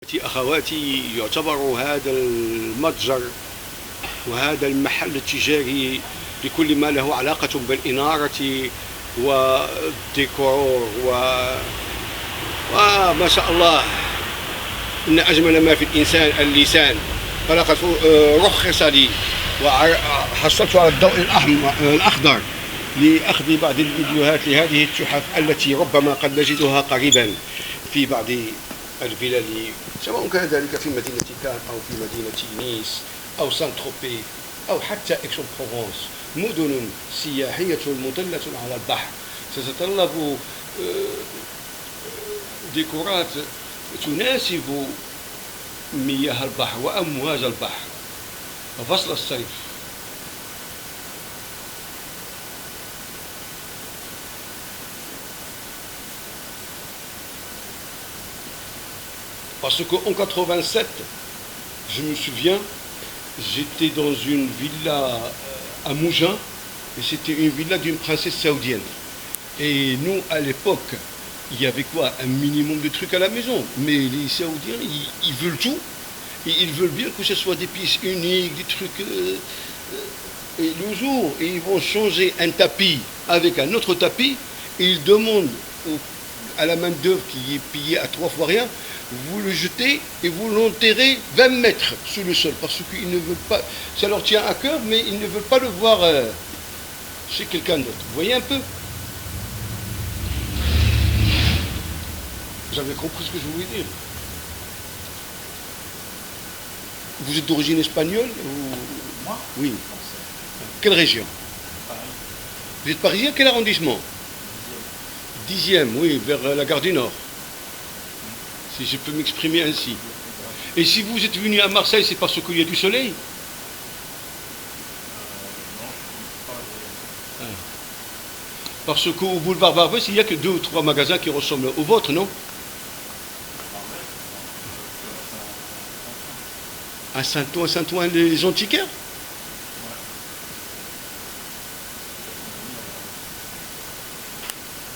أخواتي، يعتبر هذا المتجر وهذا المحل التجاري بكل ما له علاقة بالإنارة والديكور وما شاء الله، إن أجمل ما في الإنسان اللسان. فلقد رخص لي وحصلت على الضوء الأخضر لأخذ بعض الفيديوهات لهذه التحف التي ربما قد نجدها قريبا في بعض الفلل، سواء كان ذلك في مدينة كان أو في مدينة نيس أو سان تروبي أو حتى إكسون بروفونس، مدن سياحية مطلة على البحر تتطلب ديكورات تناسب مياه البحر وأمواج البحر وفصل الصيف. Parce qu'en 87, je me souviens, j'étais dans une villa à Mougins, et c'était une villa d'une princesse saoudienne. Et nous, à l'époque, il y avait quoi? Un minimum de trucs à la maison. Mais les Saoudiens, ils veulent tout. Et ils veulent bien que ce soit des pièces uniques, des trucs... et le jour, ils vont changer un tapis avec un autre tapis, et ils demandent à la main d'œuvre qui est payée à 3 fois rien, vous le jetez et vous l'enterrez 20 mètres sous le sol, parce qu'ils ne veulent pas, ça leur tient à cœur, mais ils ne veulent pas le voir chez quelqu'un d'autre. Vous voyez un peu? Vous avez compris ce que je voulais dire? Vous êtes d'origine espagnole ou... Moi? Oui. Quelle région? Paris. Vous êtes parisien? Quel arrondissement? 10e, oui, vers la gare du Nord. Si je peux m'exprimer ainsi. Et si vous êtes venu à Marseille, c'est parce qu'il y a du soleil? Non, je ne Ah. Parce qu'au boulevard Barbès, il n'y a que 2 ou 3 magasins qui ressemblent au vôtre, non? À Saint-Ouen, Saint-Ouen, les antiquaires?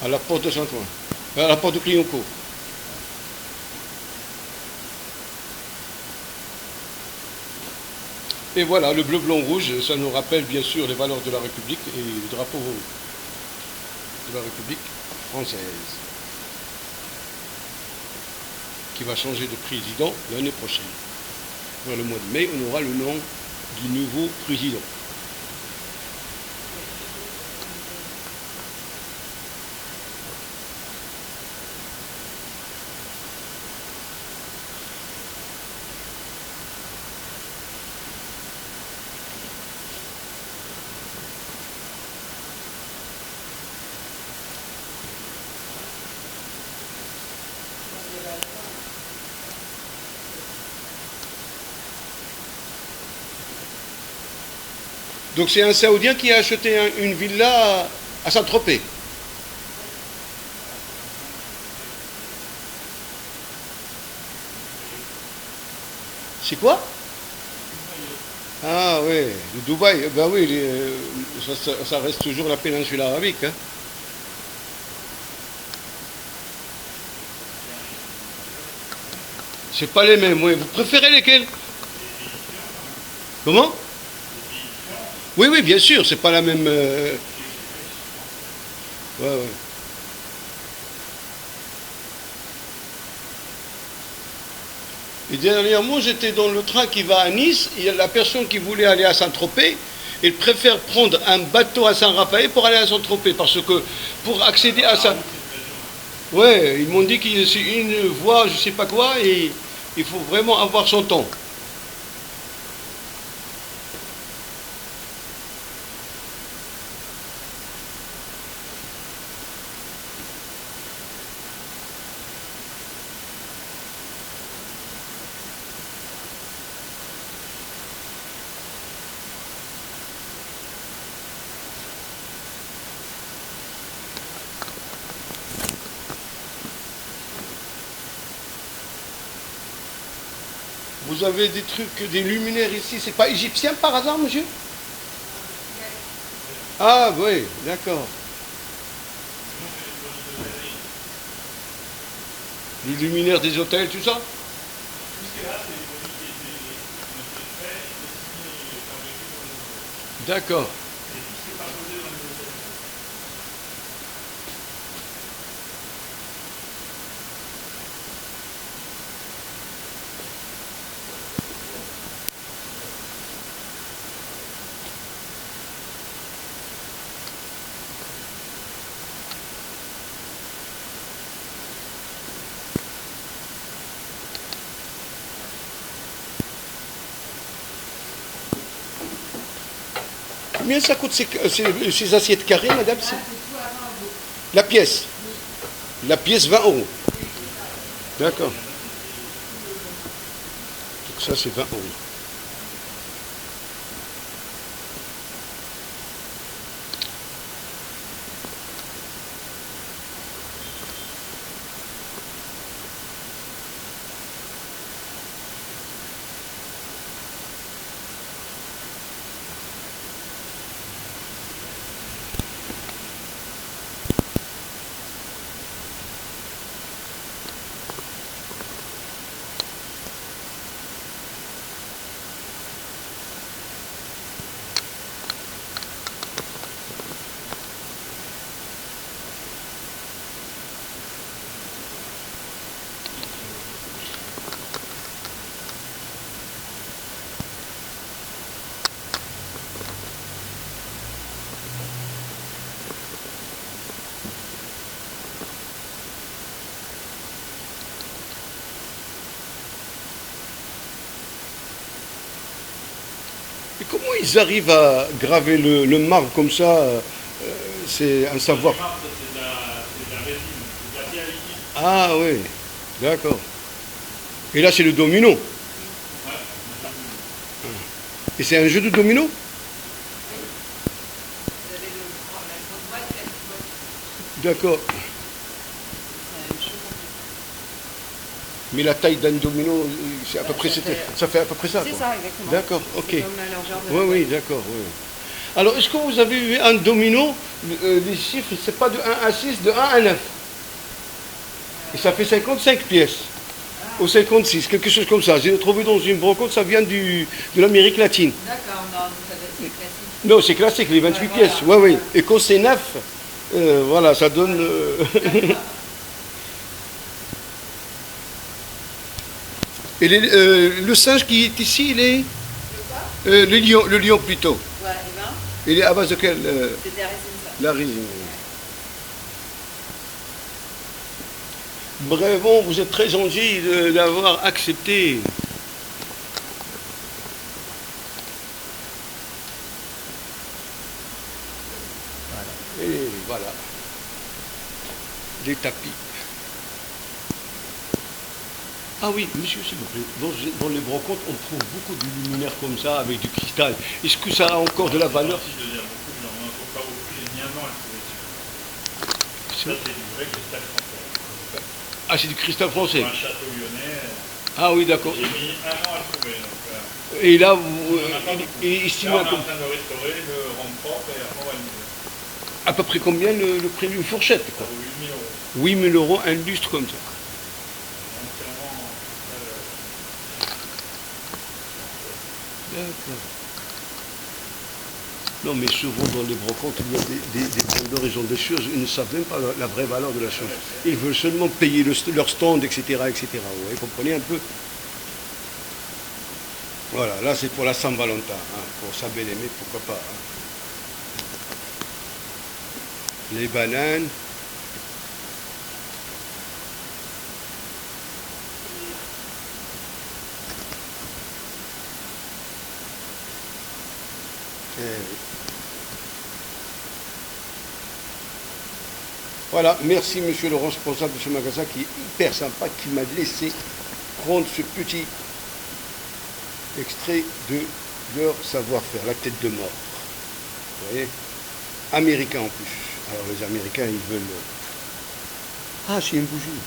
À la porte de Saint-Ouen, à la porte de Clignancourt. Et voilà, le bleu, blanc, rouge, ça nous rappelle bien sûr les valeurs de la République et le drapeau de la République française, qui va changer de président l'année prochaine. Vers le mois de mai, on aura le nom du nouveau président. Donc c'est un Saoudien qui a acheté une villa à Saint-Tropez. C'est quoi? Ah oui, le Dubaï, ben oui, ça reste toujours la péninsule arabique. Hein. C'est pas les mêmes, oui. Vous préférez lesquels? Comment? Oui, oui, bien sûr, c'est pas la même... Ouais, ouais. Et dernièrement, j'étais dans le train qui va à Nice, il y a la personne qui voulait aller à Saint-Tropez, il préfère prendre un bateau à Saint-Raphaël pour aller à Saint-Tropez, parce que pour accéder à Saint... Ouais, ils m'ont dit que c'est une voie, je sais pas quoi, et il faut vraiment avoir son temps. Vous avez des trucs, des luminaires ici, c'est pas égyptien par hasard, monsieur? Ah oui, d'accord. Les luminaires des hôtels, tout ça? D'accord. Combien ça coûte ces assiettes carrées, madame? La pièce. La pièce 20 euros. D'accord. Donc ça c'est 20 euros. Et comment ils arrivent à graver le marbre comme ça c'est un savoir. C'est de la résine, c'est de la pierre liquide. Ah oui, d'accord. Et là c'est le domino. Ouais. Et c'est un jeu de domino? D'accord. Mais la taille d'un domino, c'est à peu près, ça fait à peu près ça. C'est Quoi. ça, exactement. D'accord, ok. C'est comme la largeur de Oui, oui, d'accord. Oui. Alors, est-ce que vous avez vu un domino, les chiffres, c'est pas de 1 à 6, de 1 à 9. Et ça fait 55 pièces. Ou 56, quelque chose comme ça. J'ai trouvé dans une brocante, ça vient de l'Amérique latine. D'accord, non, ça doit être classique. Non, c'est classique, les 28 Voilà. pièces. Oui, oui. Et quand c'est 9, voilà, ça donne... Et le singe qui est ici, il est... le lion plutôt. Ouais, et ben, Il est à base de quelle c'est de la résine, ça. la résine. Bref, bon, vous êtes très gentil d'avoir accepté. Voilà. Et voilà. Les tapis. Ah oui, monsieur, s'il vous plaît, dans les brocantes, on trouve beaucoup de luminaires comme ça, avec du cristal. Est-ce que ça a encore de la valeur? Si je veux dire, beaucoup de gens, on ne trouve pas beaucoup, j'ai mis un an à le trouver. Ça, c'est du vrai cristal français. Ah, c'est du cristal français. Pour un château lyonnais, Ah oui, d'accord. j'ai mis un an à le trouver. Donc, Et là, on en a pas beaucoup. il Là, estime on est en train de le restaurer, le rendre propre et après on va le mettre. à peu près combien le prix d'une fourchette Ça quoi. vaut 8 000 euros. 8 000 euros, un lustre comme ça. Entièrement, D'accord. Non, mais souvent dans les brocantes, il y a des vendeurs, ils ont des choses, ils ne savent même pas la vraie valeur de la chose. Ils veulent seulement payer leur stand, etc., etc. Vous comprenez un peu? Voilà, là c'est pour la Saint-Valentin, hein, pour sa belle-aimée, pourquoi pas. Hein. Les bananes. Voilà, merci monsieur le responsable de ce magasin qui est hyper sympa, qui m'a laissé prendre ce petit extrait de leur savoir-faire, la tête de mort. Vous voyez? Américain en plus. Alors les Américains, ils veulent... Ah, c'est une bougie.